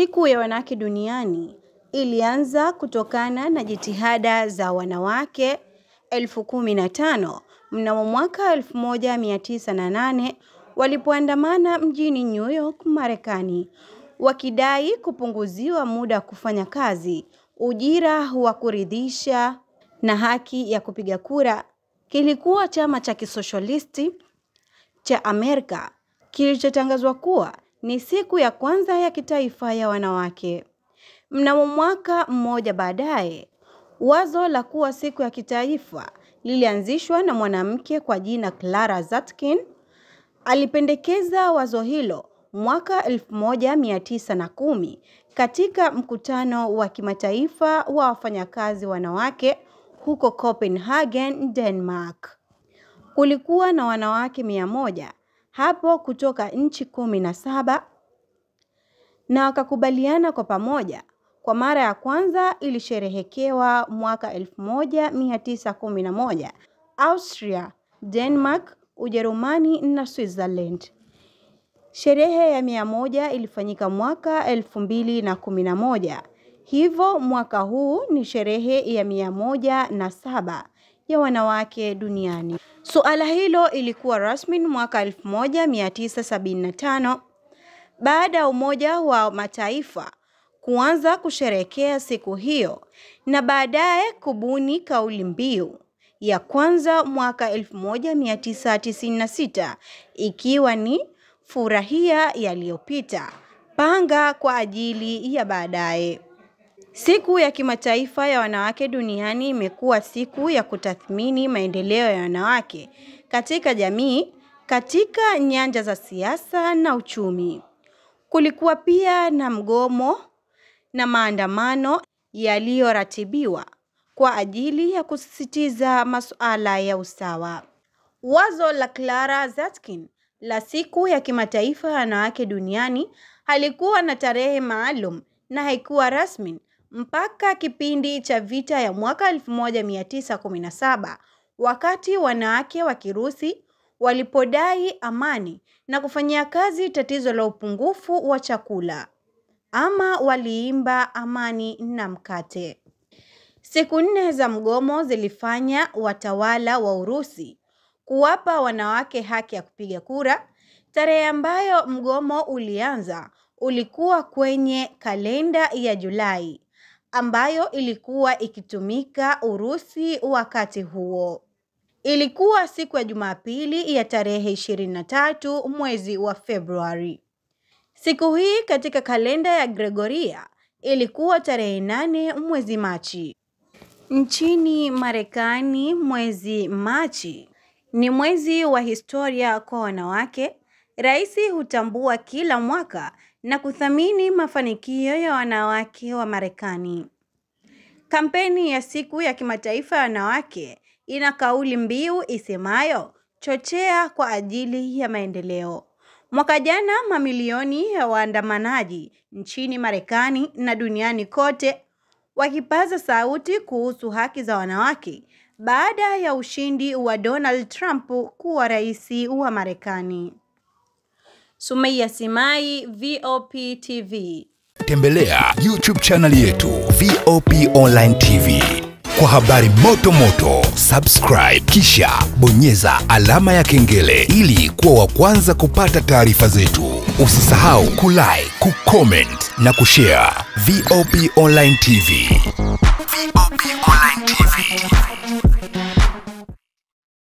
Siku ya wanawake duniani ilianza kutokana na jitihada za wanawake 15,000 mnamo mwaka 1908 walipoandamana mjini New York, Marekani, wakidai kupunguziwa muda kufanya kazi, ujira wa kuridhisha na haki ya kupiga kura. Kilikuwa chama cha kisosialisti cha Amerika kilichotangazwa kuwa ni siku ya kwanza ya kitaifa ya wanawake. Mnamo mwaka mmoja baadaye, wazo la kuwa siku ya kitaifa lilianzishwa na mwanamke kwa jina Clara Zetkin. Alipendekeza wazo hilo mwaka 1910 katika mkutano wa kimataifa wa wafanyakazi wanawake huko Copenhagen, Denmark. Kulikuwa na wanawake 100 hapo kutoka nchi 17 na wakakubaliana kwa pamoja. Kwa mara ya kwanza ilisherehekewa mwaka 1911 Austria, Denmark, Ujerumani na Switzerland. Sherehe ya 100 ilifanyika mwaka 2011. Hivyo mwaka huu ni sherehe ya 107 ya wanawake duniani. Suala hilo ilikuwa rasmi mwaka 1975 baada ya Umoja wa Mataifa kuanza kusherehekea siku hiyo na baadaye kubuni kauli mbiu ya kwanza mwaka 1996 ikiwa ni furahia yaliyopita, panga kwa ajili ya baadaye. Siku ya kimataifa ya wanawake duniani imekuwa siku ya kutathmini maendeleo ya wanawake katika jamii, katika nyanja za siasa na uchumi. Kulikuwa pia na mgomo na maandamano yaliyoratibiwa kwa ajili ya kusisitiza masuala ya usawa. Wazo la Clara Zetkin la siku ya kimataifa ya wanawake duniani halikuwa na tarehe maalum na haikuwa rasmi mpaka kipindi cha vita ya mwaka 1917, wakati wanawake wa Kirusi walipodai amani na kufanyia kazi tatizo la upungufu wa chakula, ama waliimba amani na mkate. Siku 4 za mgomo zilifanya watawala wa Urusi kuwapa wanawake haki ya kupiga kura. Tarehe ambayo mgomo ulianza ulikuwa kwenye kalenda ya Julai, ambayo ilikuwa ikitumika Urusi wakati huo. Ilikuwa siku ya Jumapili ya tarehe 23 mwezi wa Februari. Siku hii katika kalenda ya Gregoria ilikuwa tarehe 8 mwezi Machi. Nchini Marekani, mwezi Machi ni mwezi wa historia kwa wanawake. Rais hutambua kila mwaka na kuthamini mafanikio ya wanawake wa Marekani. Kampeni ya siku ya kimataifa ya wanawake ina kauli mbiu isemayo chochea kwa ajili ya maendeleo. Mwaka jana mamilioni ya waandamanaji nchini Marekani na duniani kote wakipaza sauti kuhusu haki za wanawake baada ya ushindi wa Donald Trump kuwa rais wa Marekani. Sumaiya Simai, VOP TV. Tembelea YouTube channel yetu VOP Online TV kwa habari moto moto. Subscribe kisha bonyeza alama ya kengele ili kuwa wa kwanza kupata taarifa zetu. Usisahau kulike, kucomment na kushare. VOP Online TV. VOP Online TV.